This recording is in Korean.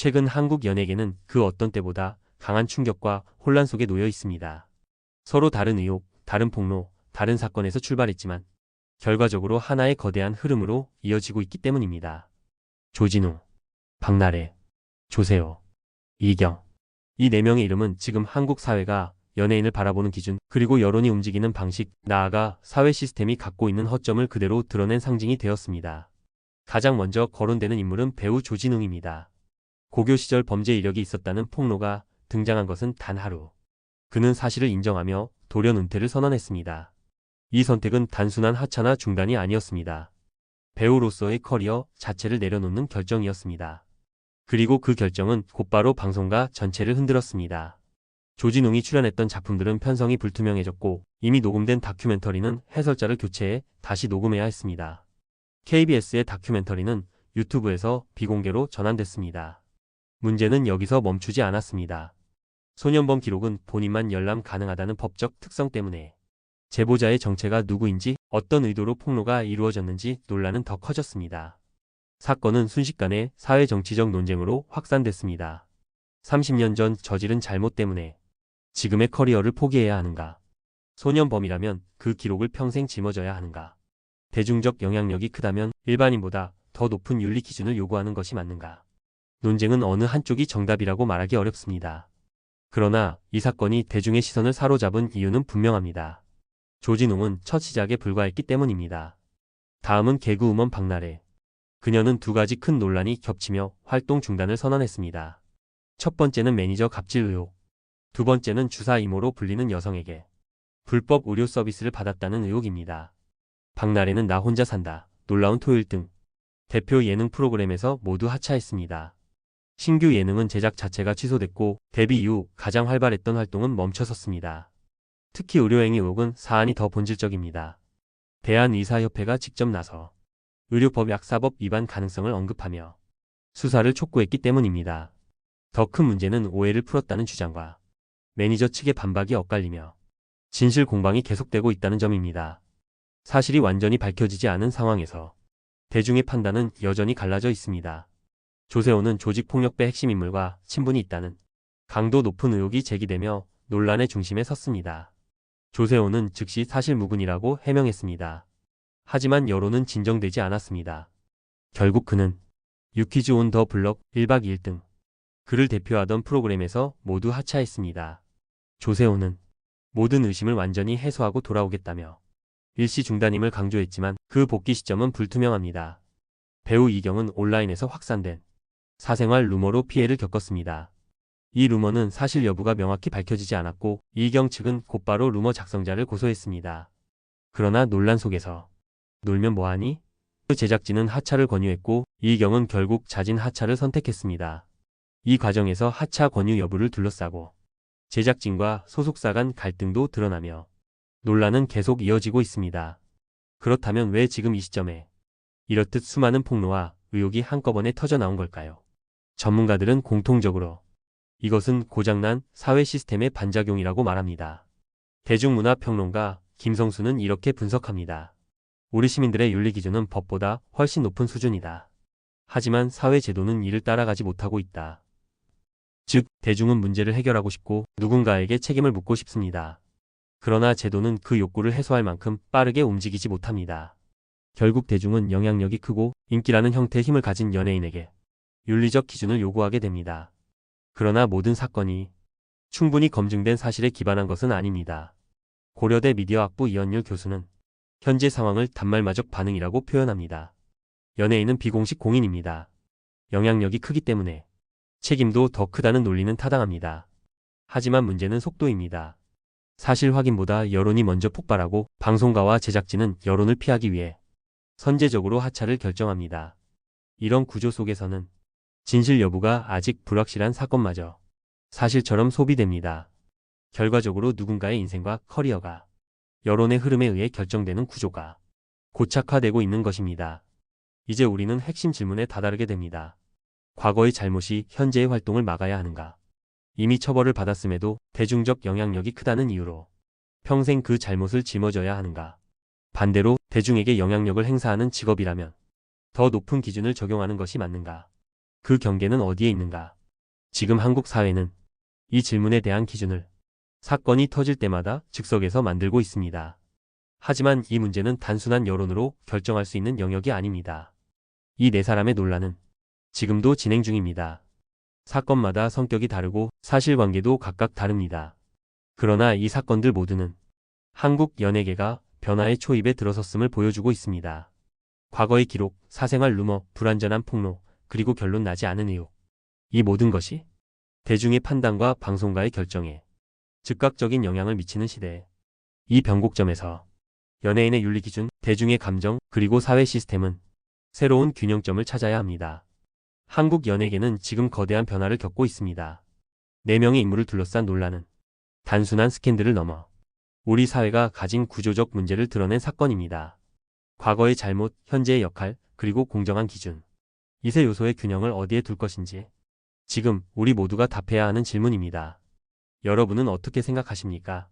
최근 한국 연예계는 그 어떤 때보다 강한 충격과 혼란 속에 놓여 있습니다. 서로 다른 의혹, 다른 폭로, 다른 사건에서 출발했지만 결과적으로 하나의 거대한 흐름으로 이어지고 있기 때문입니다. 조진웅, 박나래, 조세호, 이경. 이 네 명의 이름은 지금 한국 사회가 연예인을 바라보는 기준, 그리고 여론이 움직이는 방식, 나아가 사회 시스템이 갖고 있는 허점을 그대로 드러낸 상징이 되었습니다. 가장 먼저 거론되는 인물은 배우 조진웅입니다. 고교 시절 범죄 이력이 있었다는 폭로가 등장한 것은 단 하루. 그는 사실을 인정하며 돌연 은퇴를 선언했습니다. 이 선택은 단순한 하차나 중단이 아니었습니다. 배우로서의 커리어 자체를 내려놓는 결정이었습니다. 그리고 그 결정은 곧바로 방송가 전체를 흔들었습니다. 조진웅이 출연했던 작품들은 편성이 불투명해졌고 이미 녹음된 다큐멘터리는 해설자를 교체해 다시 녹음해야 했습니다. KBS의 다큐멘터리는 유튜브에서 비공개로 전환됐습니다. 문제는 여기서 멈추지 않았습니다. 소년범 기록은 본인만 열람 가능하다는 법적 특성 때문에 제보자의 정체가 누구인지, 어떤 의도로 폭로가 이루어졌는지 논란은 더 커졌습니다. 사건은 순식간에 사회정치적 논쟁으로 확산됐습니다. 30년 전 저지른 잘못 때문에 지금의 커리어를 포기해야 하는가? 소년범이라면 그 기록을 평생 짊어져야 하는가? 대중적 영향력이 크다면 일반인보다 더 높은 윤리 기준을 요구하는 것이 맞는가? 논쟁은 어느 한쪽이 정답이라고 말하기 어렵습니다. 그러나 이 사건이 대중의 시선을 사로잡은 이유는 분명합니다. 조진웅은 첫 시작에 불과했기 때문입니다. 다음은 개그우먼 박나래. 그녀는 두 가지 큰 논란이 겹치며 활동 중단을 선언했습니다. 첫 번째는 매니저 갑질 의혹. 두 번째는 주사 이모로 불리는 여성에게 불법 의료 서비스를 받았다는 의혹입니다. 박나래는 나 혼자 산다, 놀라운 토요일 등 대표 예능 프로그램에서 모두 하차했습니다. 신규 예능은 제작 자체가 취소됐고 데뷔 이후 가장 활발했던 활동은 멈춰섰습니다. 특히 의료행위 의혹은 사안이 더 본질적입니다. 대한의사협회가 직접 나서 의료법 약사법 위반 가능성을 언급하며 수사를 촉구했기 때문입니다. 더 큰 문제는 오해를 풀었다는 주장과 매니저 측의 반박이 엇갈리며 진실 공방이 계속되고 있다는 점입니다. 사실이 완전히 밝혀지지 않은 상황에서 대중의 판단은 여전히 갈라져 있습니다. 조세호는 조직폭력배 핵심 인물과 친분이 있다는 강도 높은 의혹이 제기되며 논란의 중심에 섰습니다. 조세호는 즉시 사실무근이라고 해명했습니다. 하지만 여론은 진정되지 않았습니다. 결국 그는 유퀴즈 온 더 블럭 1박 2일 등 그를 대표하던 프로그램에서 모두 하차했습니다. 조세호는 모든 의심을 완전히 해소하고 돌아오겠다며 일시 중단임을 강조했지만 그 복귀 시점은 불투명합니다. 배우 이경은 온라인에서 확산된 사생활 루머로 피해를 겪었습니다. 이 루머는 사실 여부가 명확히 밝혀지지 않았고 이경 측은 곧바로 루머 작성자를 고소했습니다. 그러나 논란 속에서 놀면 뭐하니? 제작진은 하차를 권유했고 이경은 결국 자진 하차를 선택했습니다. 이 과정에서 하차 권유 여부를 둘러싸고 제작진과 소속사 간 갈등도 드러나며 논란은 계속 이어지고 있습니다. 그렇다면 왜 지금 이 시점에 이렇듯 수많은 폭로와 의혹이 한꺼번에 터져 나온 걸까요? 전문가들은 공통적으로 이것은 고장난 사회 시스템의 반작용이라고 말합니다. 대중문화평론가 김성수는 이렇게 분석합니다. 우리 시민들의 윤리 기준은 법보다 훨씬 높은 수준이다. 하지만 사회 제도는 이를 따라가지 못하고 있다. 즉, 대중은 문제를 해결하고 싶고 누군가에게 책임을 묻고 싶습니다. 그러나 제도는 그 욕구를 해소할 만큼 빠르게 움직이지 못합니다. 결국 대중은 영향력이 크고 인기라는 형태의 힘을 가진 연예인에게 윤리적 기준을 요구하게 됩니다. 그러나 모든 사건이 충분히 검증된 사실에 기반한 것은 아닙니다. 고려대 미디어학부 이현율 교수는 현재 상황을 단말마적 반응이라고 표현합니다. 연예인은 비공식 공인입니다. 영향력이 크기 때문에 책임도 더 크다는 논리는 타당합니다. 하지만 문제는 속도입니다. 사실 확인보다 여론이 먼저 폭발하고 방송가와 제작진은 여론을 피하기 위해 선제적으로 하차를 결정합니다. 이런 구조 속에서는 진실 여부가 아직 불확실한 사건마저 사실처럼 소비됩니다. 결과적으로 누군가의 인생과 커리어가 여론의 흐름에 의해 결정되는 구조가 고착화되고 있는 것입니다. 이제 우리는 핵심 질문에 다다르게 됩니다. 과거의 잘못이 현재의 활동을 막아야 하는가? 이미 처벌을 받았음에도 대중적 영향력이 크다는 이유로 평생 그 잘못을 짊어져야 하는가? 반대로 대중에게 영향력을 행사하는 직업이라면 더 높은 기준을 적용하는 것이 맞는가? 그 경계는 어디에 있는가? 지금 한국 사회는 이 질문에 대한 기준을 사건이 터질 때마다 즉석에서 만들고 있습니다. 하지만 이 문제는 단순한 여론으로 결정할 수 있는 영역이 아닙니다. 이 네 사람의 논란은 지금도 진행 중입니다. 사건마다 성격이 다르고 사실관계도 각각 다릅니다. 그러나 이 사건들 모두는 한국 연예계가 변화의 초입에 들어섰음을 보여주고 있습니다. 과거의 기록, 사생활 루머, 불완전한 폭로, 그리고 결론 나지 않은 의혹. 이 모든 것이 대중의 판단과 방송가의 결정에 즉각적인 영향을 미치는 시대에 이 변곡점에서 연예인의 윤리 기준, 대중의 감정, 그리고 사회 시스템은 새로운 균형점을 찾아야 합니다. 한국 연예계는 지금 거대한 변화를 겪고 있습니다. 4명의 인물을 둘러싼 논란은 단순한 스캔들을 넘어 우리 사회가 가진 구조적 문제를 드러낸 사건입니다. 과거의 잘못, 현재의 역할, 그리고 공정한 기준. 이 세 요소의 균형을 어디에 둘 것인지 지금 우리 모두가 답해야 하는 질문입니다. 여러분은 어떻게 생각하십니까?